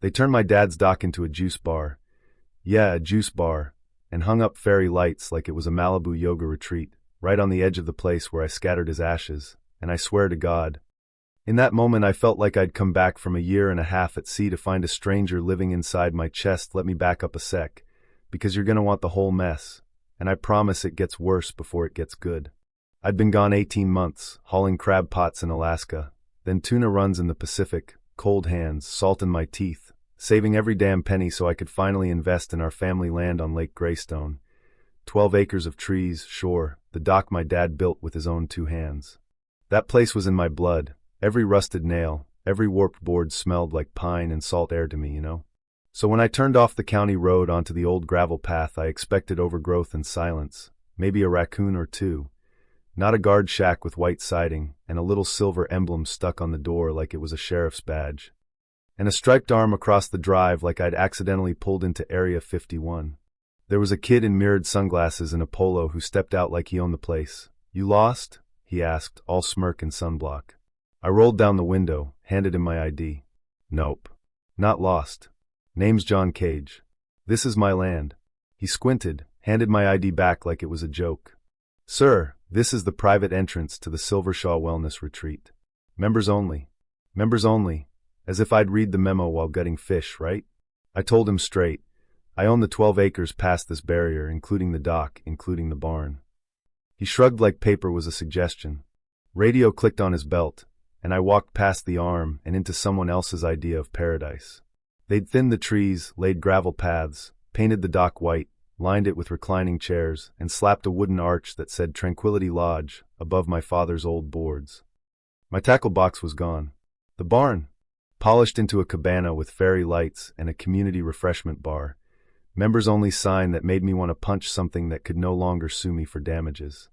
They turned my dad's dock into a juice bar. Yeah, a juice bar. And hung up fairy lights like it was a Malibu yoga retreat, right on the edge of the place where I scattered his ashes, and I swear to God. In that moment I felt like I'd come back from a year and a half at sea to find a stranger living inside my chest. Let me back up a sec, because you're gonna want the whole mess, and I promise it gets worse before it gets good. I'd been gone 18 months, hauling crab pots in Alaska, then tuna runs in the Pacific, cold hands, salt in my teeth, saving every damn penny so I could finally invest in our family land on Lake Greystone. 12 acres of trees, sure, the dock my dad built with his own 2 hands. That place was in my blood. Every rusted nail, every warped board smelled like pine and salt air to me, you know? So when I turned off the county road onto the old gravel path, I expected overgrowth and silence, maybe a raccoon or two. Not a guard shack with white siding and a little silver emblem stuck on the door like it was a sheriff's badge. And a striped arm across the drive like I'd accidentally pulled into Area 51. There was a kid in mirrored sunglasses and a polo who stepped out like he owned the place. "You lost?" he asked, all smirk and sunblock. I rolled down the window, handed him my ID. "Nope. Not lost. Name's John Cage. This is my land." He squinted, handed my ID back like it was a joke. "Sir, this is the private entrance to the Silvershaw Wellness Retreat. Members only. Members only." As if I'd read the memo while gutting fish, right? I told him straight. I own the 12 acres past this barrier, including the dock, including the barn. He shrugged like paper was a suggestion. Radio clicked on his belt, and I walked past the arm and into someone else's idea of paradise. They'd thinned the trees, laid gravel paths, painted the dock white, lined it with reclining chairs, and slapped a wooden arch that said Tranquility Lodge above my father's old boards. My tackle box was gone. The barn, polished into a cabana with fairy lights and a community refreshment bar, members-only sign that made me want to punch something that could no longer sue me for damages.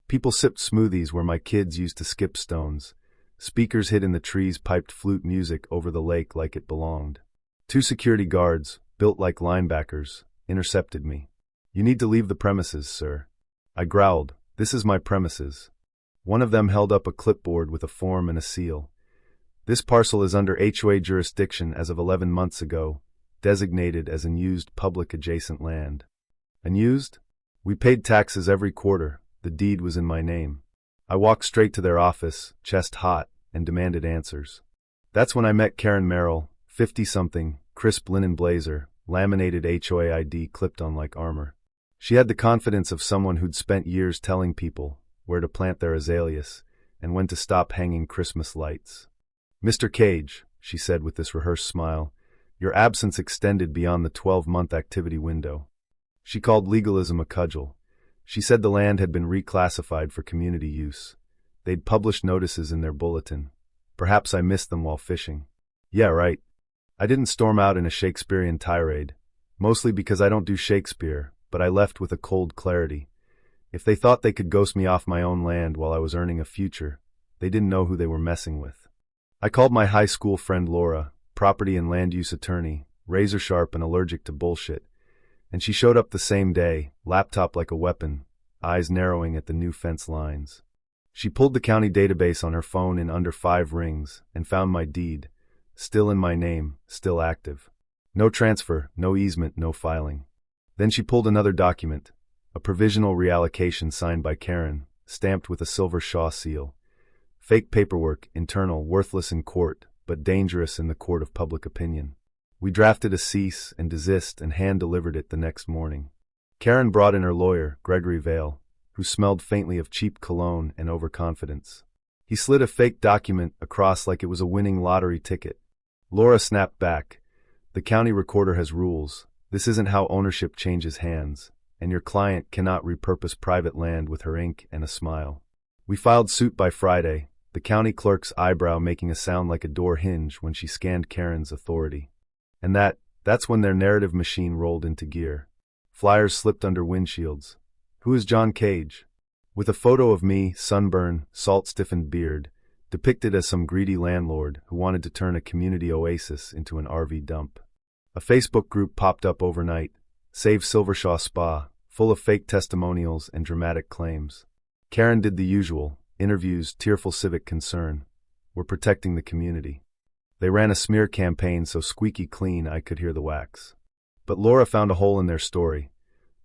People sipped smoothies where my kids used to skip stones. Speakers hid in the trees piped flute music over the lake like it belonged. 2 security guards, built like linebackers, intercepted me. "You need to leave the premises, sir." I growled, "This is my premises." One of them held up a clipboard with a form and a seal. "This parcel is under HOA jurisdiction as of 11 months ago, designated as unused public adjacent land." Unused? We paid taxes every quarter. The deed was in my name. I walked straight to their office, chest hot, and demanded answers. That's when I met Karen Merrill, 50-something, crisp linen blazer, laminated HOA ID clipped on like armor. She had the confidence of someone who'd spent years telling people where to plant their azaleas and when to stop hanging Christmas lights. "Mr. Cage," she said with this rehearsed smile, "your absence extended beyond the 12-month activity window." She called legalism a cudgel. She said the land had been reclassified for community use. They'd published notices in their bulletin. Perhaps I missed them while fishing. Yeah, right. I didn't storm out in a Shakespearean tirade, mostly because I don't do Shakespeare, but I left with a cold clarity. If they thought they could ghost me off my own land while I was earning a future, they didn't know who they were messing with. I called my high school friend Laura, property and land use attorney, razor sharp and allergic to bullshit, and she showed up the same day, laptop like a weapon, eyes narrowing at the new fence lines. She pulled the county database on her phone in under 5 rings and found my deed, still in my name, still active. No transfer, no easement, no filing. Then she pulled another document, a provisional reallocation signed by Karen, stamped with a silver Shaw seal. Fake paperwork, internal, worthless in court, but dangerous in the court of public opinion. We drafted a cease and desist and hand-delivered it the next morning. Karen brought in her lawyer, Gregory Vale, who smelled faintly of cheap cologne and overconfidence. He slid a fake document across like it was a winning lottery ticket. Laura snapped back. "The county recorder has rules. This isn't how ownership changes hands, and your client cannot repurpose private land with her ink and a smile." We filed suit by Friday, the county clerk's eyebrow making a sound like a door hinge when she scanned Karen's authority. And that's when their narrative machine rolled into gear. Flyers slipped under windshields. "Who is John Cage?" With a photo of me, sunburn, salt-stiffened beard, depicted as some greedy landlord who wanted to turn a community oasis into an RV dump. A Facebook group popped up overnight, Save Silvershaw Spa, full of fake testimonials and dramatic claims. Karen did the usual, interviews, tearful civic concern. We're protecting the community. They ran a smear campaign so squeaky clean I could hear the wax. But Laura found a hole in their story.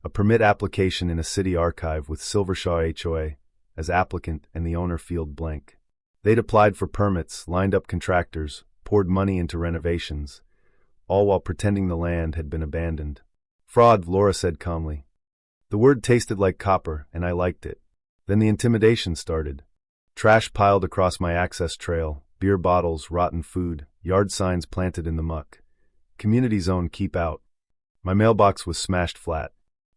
A permit application in a city archive with Silvershaw HOA as applicant and the owner field blank. They'd applied for permits, lined up contractors, poured money into renovations, all while pretending the land had been abandoned. Fraud, Laura said calmly. The word tasted like copper, and I liked it. Then the intimidation started. Trash piled across my access trail, beer bottles, rotten food, yard signs planted in the muck. Community zone, keep out. My mailbox was smashed flat.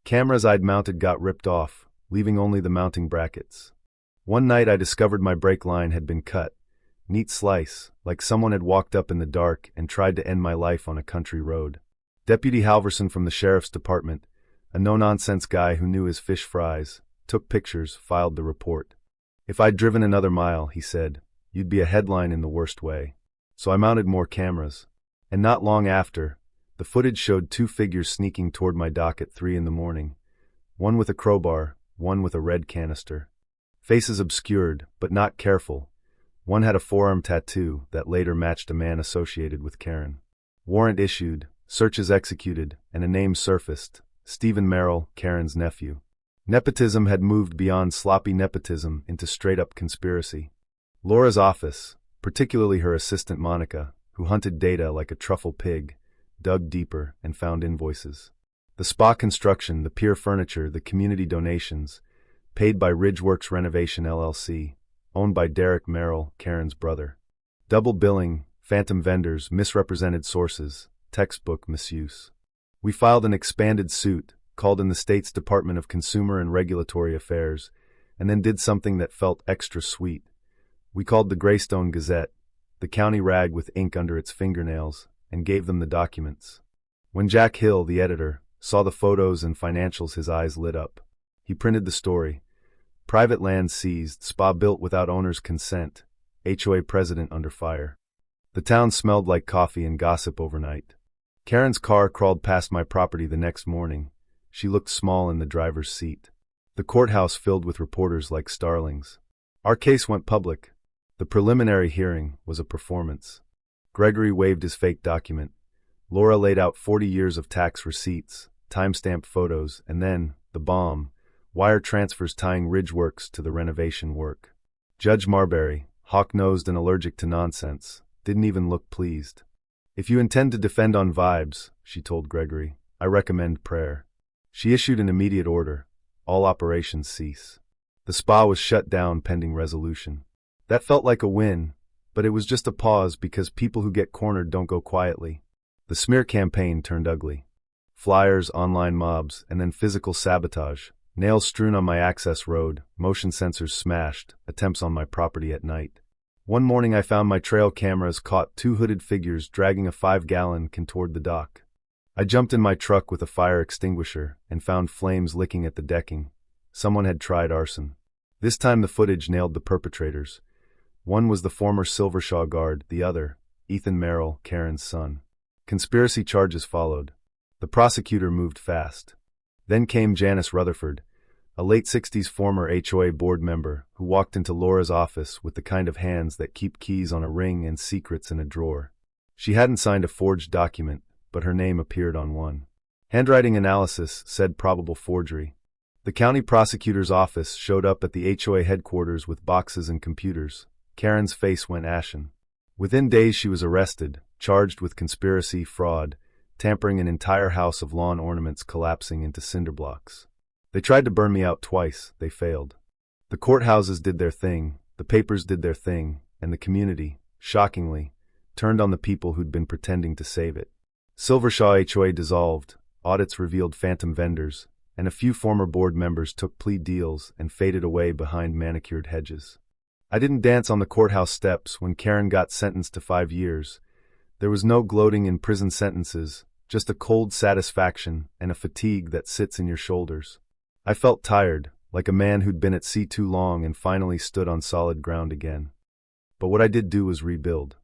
Cameras I'd mounted got ripped off, leaving only the mounting brackets. One night I discovered my brake line had been cut. Neat slice, like someone had walked up in the dark and tried to end my life on a country road. Deputy Halverson from the sheriff's department, a no-nonsense guy who knew his fish fries, took pictures, filed the report. If I'd driven another mile, he said, you'd be a headline in the worst way. So I mounted more cameras. And not long after, the footage showed two figures sneaking toward my dock at 3 a.m, one with a crowbar, one with a red canister. Faces obscured, but not careful. One had a forearm tattoo that later matched a man associated with Karen. Warrant issued, searches executed, and a name surfaced, Stephen Merrill, Karen's nephew. Nepotism had moved beyond sloppy nepotism into straight-up conspiracy. Laura's office, particularly her assistant Monica, who hunted data like a truffle pig, dug deeper and found invoices. The spa construction, the pier furniture, the community donations, paid by Ridgeworks Renovation LLC, owned by Derek Merrill, Karen's brother. Double billing, phantom vendors, misrepresented sources, textbook misuse. We filed an expanded suit, called in the state's Department of Consumer and Regulatory Affairs, and then did something that felt extra sweet. We called the Greystone Gazette, the county rag with ink under its fingernails, and gave them the documents. When Jack Hill, the editor, saw the photos and financials, his eyes lit up. He printed the story. Private land seized, spa built without owner's consent, HOA president under fire. The town smelled like coffee and gossip overnight. Karen's car crawled past my property the next morning. She looked small in the driver's seat. The courthouse filled with reporters like starlings. Our case went public. The preliminary hearing was a performance. Gregory waved his fake document. Laura laid out 40 years of tax receipts, time-stamped photos, and then, the bomb, wire transfers tying Ridgeworks to the renovation work. Judge Marbury, hawk-nosed and allergic to nonsense, didn't even look pleased. If you intend to defend on vibes, she told Gregory, I recommend prayer. She issued an immediate order. All operations cease. The spa was shut down pending resolution. That felt like a win, but it was just a pause because people who get cornered don't go quietly. The smear campaign turned ugly. Flyers, online mobs, and then physical sabotage. Nails strewn on my access road, motion sensors smashed, attempts on my property at night. One morning I found my trail cameras caught two hooded figures dragging a 5-gallon can toward the dock. I jumped in my truck with a fire extinguisher and found flames licking at the decking. Someone had tried arson. This time the footage nailed the perpetrators. One was the former Silvershaw guard, the other, Ethan Merrill, Karen's son. Conspiracy charges followed. The prosecutor moved fast. Then came Janice Rutherford, a late 60s former HOA board member who walked into Laura's office with the kind of hands that keep keys on a ring and secrets in a drawer. She hadn't signed a forged document, but her name appeared on one. Handwriting analysis said probable forgery. The county prosecutor's office showed up at the HOA headquarters with boxes and computers. Karen's face went ashen. Within days she was arrested, charged with conspiracy, fraud, tampering an entire house of lawn ornaments collapsing into cinder blocks. They tried to burn me out twice, they failed. The courthouses did their thing, the papers did their thing, and the community, shockingly, turned on the people who'd been pretending to save it. Silvershaw HOA dissolved, audits revealed phantom vendors, and a few former board members took plea deals and faded away behind manicured hedges. I didn't dance on the courthouse steps when Karen got sentenced to 5 years. There was no gloating in prison sentences, just a cold satisfaction and a fatigue that sits in your shoulders. I felt tired, like a man who'd been at sea too long and finally stood on solid ground again. But what I did do was rebuild.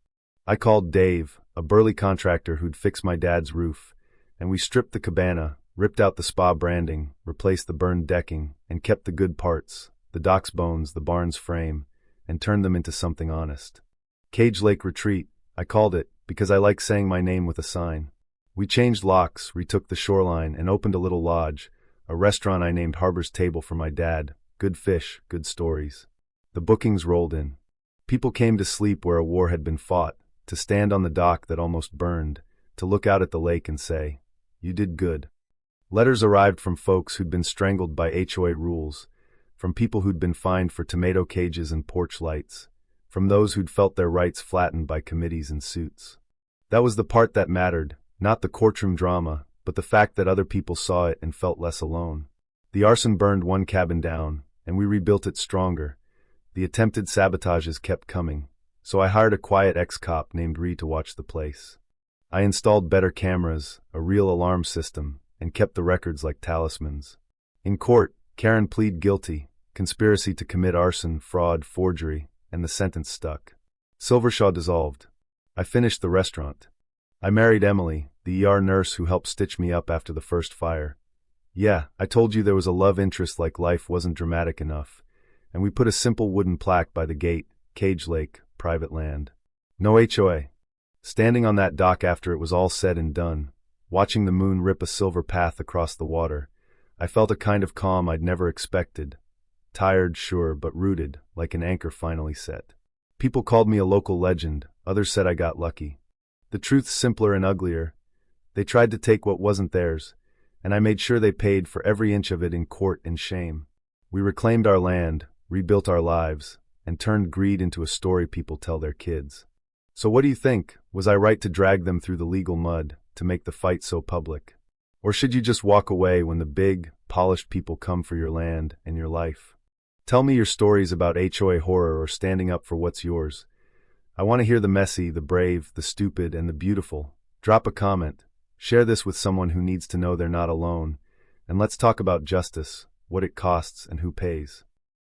I called Dave, a burly contractor who'd fix my dad's roof, and we stripped the cabana, ripped out the spa branding, replaced the burned decking, and kept the good parts, the dock's bones, the barn's frame, and turned them into something honest. Cage Lake Retreat, I called it, because I like saying my name with a sign. We changed locks, retook the shoreline, and opened a little lodge, a restaurant I named Harbor's Table for my dad. Good fish, good stories. The bookings rolled in. People came to sleep where a war had been fought, to stand on the dock that almost burned, to look out at the lake and say, "You did good." Letters arrived from folks who'd been strangled by HOA rules, from people who'd been fined for tomato cages and porch lights, from those who'd felt their rights flattened by committees and suits. That was the part that mattered, not the courtroom drama, but the fact that other people saw it and felt less alone. The arson burned one cabin down, and we rebuilt it stronger. The attempted sabotages kept coming, so I hired a quiet ex-cop named Ree to watch the place. I installed better cameras, a real alarm system, and kept the records like talismans. In court, Karen pleaded guilty, conspiracy to commit arson, fraud, forgery, and the sentence stuck. Silvershaw dissolved. I finished the restaurant. I married Emily, the ER nurse who helped stitch me up after the first fire. Yeah, I told you there was a love interest like life wasn't dramatic enough, and we put a simple wooden plaque by the gate, Cage Lake, private land. No HOA. Standing on that dock after it was all said and done, watching the moon rip a silver path across the water, I felt a kind of calm I'd never expected. Tired, sure, but rooted, like an anchor finally set. People called me a local legend, others said I got lucky. The truth's simpler and uglier. They tried to take what wasn't theirs, and I made sure they paid for every inch of it in court and shame. We reclaimed our land, rebuilt our lives, and turned greed into a story people tell their kids. So what do you think? Was I right to drag them through the legal mud, to make the fight so public? Or should you just walk away when the big, polished people come for your land and your life? Tell me your stories about HOA horror or standing up for what's yours. I want to hear the messy, the brave, the stupid, and the beautiful. Drop a comment. Share this with someone who needs to know they're not alone. And let's talk about justice, what it costs, and who pays.